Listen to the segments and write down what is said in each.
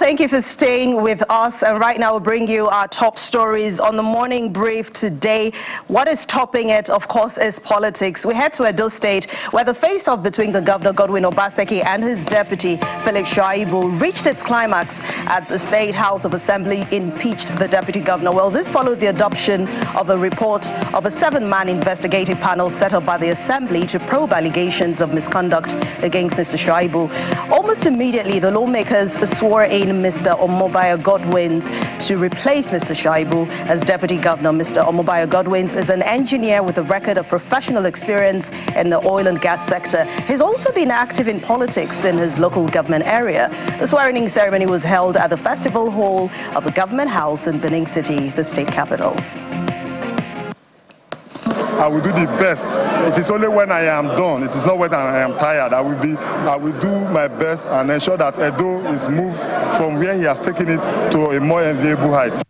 Thank you for staying with us. And right now we'll bring you our top stories on the morning brief today. What is topping it, of course, is politics. We head to Edo State, where the face-off between the governor, Godwin Obaseki, and his deputy, Philip Shaibu, reached its climax at the State House of Assembly, impeached the deputy governor. Well, this followed the adoption of a report of a 7-man investigative panel set up by the Assembly to probe allegations of misconduct against Mr. Shaibu. Almost immediately, the lawmakers swore in Mr. Omobayo Godwins to replace Mr. Shaibu as deputy governor. Mr. Omobayo Godwins is an engineer with a record of professional experience in the oil and gas sector. He's also been active in politics in his local government area. The swearing-in ceremony was held at the Festival Hall of the Government House in Benin City, the state capital. I will do the best. It is only when I am done. It is not when I am tired. I will do my best and ensure that Edo is moved from where he has taken it to a more enviable height.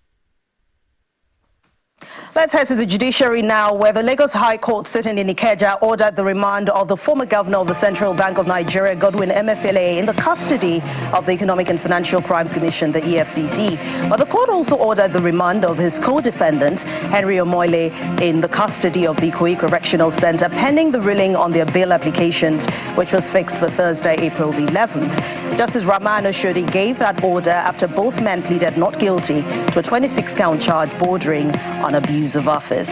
Let's head to the judiciary now, where the Lagos High Court sitting in Ikeja ordered the remand of the former governor of the Central Bank of Nigeria, Godwin Mfla, in the custody of the Economic and Financial Crimes Commission, the EFCC. But the court also ordered the remand of his co-defendant, Henry Omoile, in the custody of the Ikoyi Correctional Center, pending the ruling on their bail applications, which was fixed for Thursday, April the 11th. Justice Rahman Oshodi gave that order after both men pleaded not guilty to a 26-count charge bordering on abuse of office.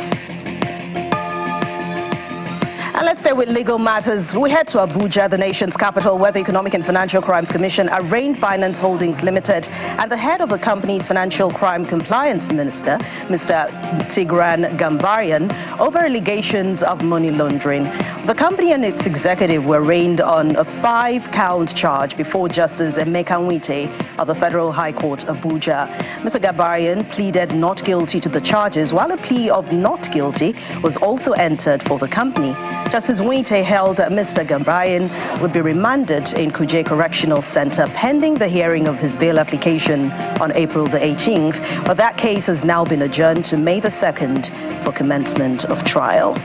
And let's stay with legal matters. We head to Abuja, the nation's capital, where the Economic and Financial Crimes Commission arraigned Binance Holdings Limited and the head of the company's financial crime compliance minister, Mr. Tigran Gambarian, over allegations of money laundering. The company and its executive were arraigned on a 5-count charge before Justice Emeka Nwite of the Federal High Court, Abuja. Mr. Gambarian pleaded not guilty to the charges, while a plea of not guilty was also entered for the company. Justice Nwite held that Mr. Gambarian would be remanded in Kuje Correctional Center pending the hearing of his bail application on April the 18th, but that case has now been adjourned to May the 2nd for commencement of trial.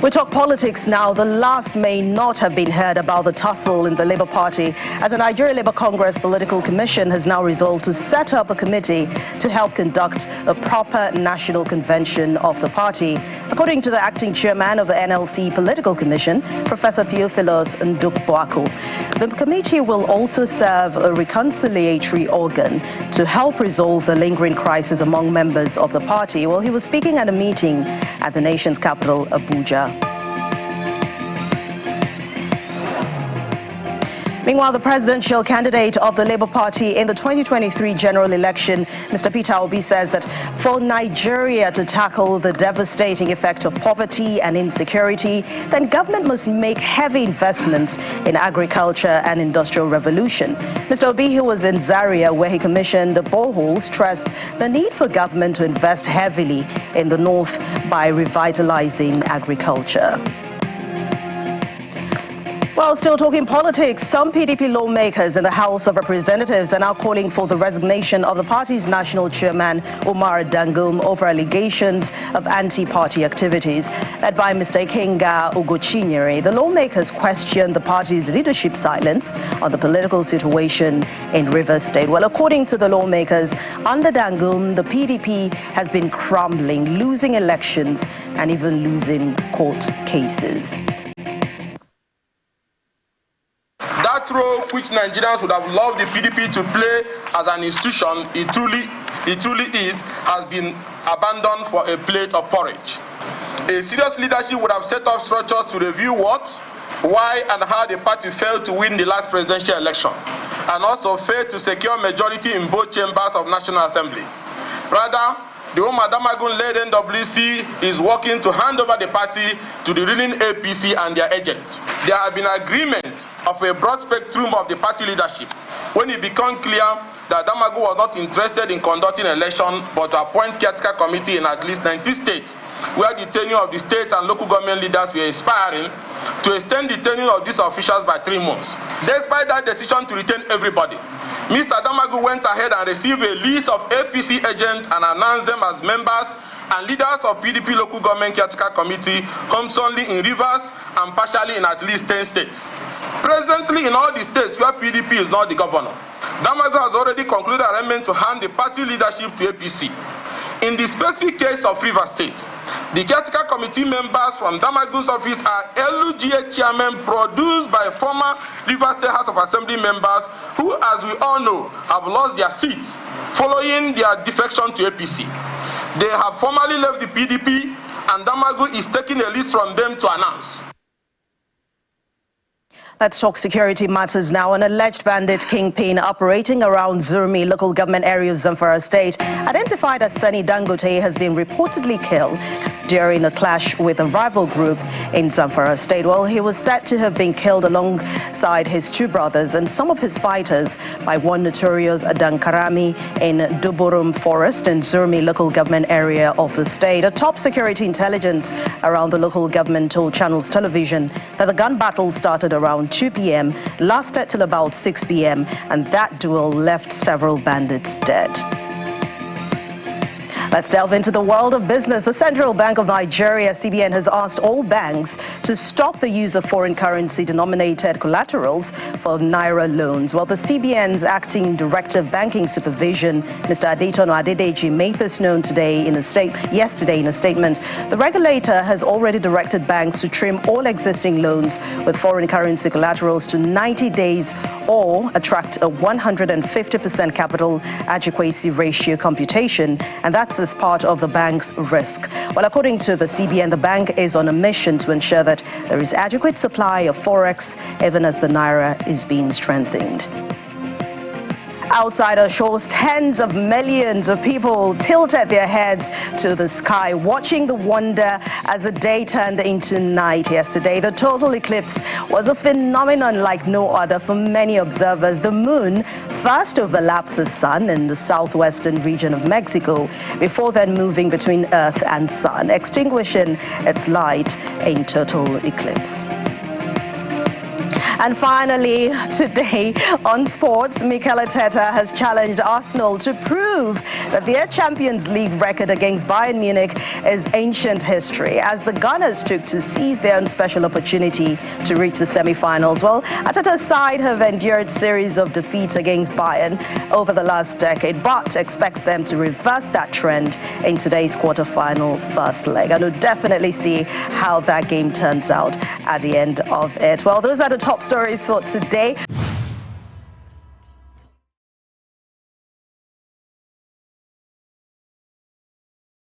We talk politics now. The last may not have been heard about the tussle in the Labour Party, as the Nigeria Labour Congress Political Commission has now resolved to set up a committee to help conduct a proper national convention of the party. According to the acting chairman of the NLC Political Commission, Professor Theophilus Ndukboako, the committee will also serve a reconciliatory organ to help resolve the lingering crisis among members of the party. Well, he was speaking at a meeting at the nation's capital, Abuja. Meanwhile, the presidential candidate of the Labour Party in the 2023 general election, Mr. Peter Obi, says that for Nigeria to tackle the devastating effect of poverty and insecurity, then government must make heavy investments in agriculture and industrial revolution. Mr. Obi, who was in Zaria, where he commissioned the boreholes, stressed the need for government to invest heavily in the north by revitalizing agriculture. Well, still talking politics, some PDP lawmakers in the House of Representatives are now calling for the resignation of the party's national chairman, Umar Dangum, over allegations of anti-party activities led by Mr. Ikenga Ugochinyere. The lawmakers questioned the party's leadership silence on the political situation in Rivers State. Well, according to the lawmakers, under Dangum, the PDP has been crumbling, losing elections and even losing court cases. That role which Nigerians would have loved the PDP to play as an institution, it truly is, has been abandoned for a plate of porridge. A serious leadership would have set up structures to review what, why, and how the party failed to win the last presidential election, and also failed to secure majority in both chambers of National Assembly. Rather, the Umar Damagun-led NWC is working to hand over the party to the ruling APC and their agents. There have been agreement of a broad spectrum of the party leadership when it became clear that Damagun was not interested in conducting an election but to appoint caretaker committee in at least 90 states, where the tenure of the state and local government leaders were expiring, to extend the tenure of these officials by 3 months. Despite that decision to retain everybody, Mr. Damagun went ahead and received a list of APC agents and announced them as members and leaders of PDP local government caretaker committee homes only in Rivers and partially in at least 10 states. Presently, in all the states where PDP is not the governor, Damagu has already concluded arrangement to hand the party leadership to APC. In the specific case of Rivers State, the caretaker committee members from Damagu's office are LUGA chairmen produced by former Rivers State House of Assembly members who, as we all know, have lost their seats following their defection to APC. They have formally left the PDP, and Damagu is taking a list from them to announce. Let's talk security matters now. An alleged bandit kingpin operating around Zurmi local government area of Zamfara State, identified as Sani Dangote, has been reportedly killed during a clash with a rival group in Zamfara State. Well, he was said to have been killed alongside his two brothers and some of his fighters by one notorious Adankarami in Duburum Forest in Zurmi local government area of the state. A top security intelligence around the local government told Channels Television that the gun battle started around 2 p.m., lasted till about 6 p.m., and that duel left several bandits dead. Let's delve into the world of business. The Central Bank of Nigeria, CBN, has asked all banks to stop the use of foreign currency denominated collaterals for Naira loans. Well, the CBN's acting director of banking supervision, Mr. Adetono Adedeji, made this known yesterday in a statement. The regulator has already directed banks to trim all existing loans with foreign currency collaterals to 90 days or attract a 150% capital adequacy ratio computation, and that's as part of the bank's risk. Well, according to the CBN, the bank is on a mission to ensure that there is adequate supply of forex even as the naira is being strengthened. Outsider shows tens of millions of people tilted their heads to the sky, watching the wonder as the day turned into night yesterday. The total eclipse was a phenomenon like no other for many observers. The moon first overlapped the sun in the southwestern region of Mexico before then moving between Earth and sun, extinguishing its light in total eclipse. And finally, today on sports, Mikel Arteta has challenged Arsenal to prove that their Champions League record against Bayern Munich is ancient history, as the Gunners took to seize their own special opportunity to reach the semi-finals. Well, Arteta's side have endured a series of defeats against Bayern over the last decade, but expects them to reverse that trend in today's quarter-final first leg. And we'll definitely see how that game turns out at the end of it. Well, those are the top stories for today.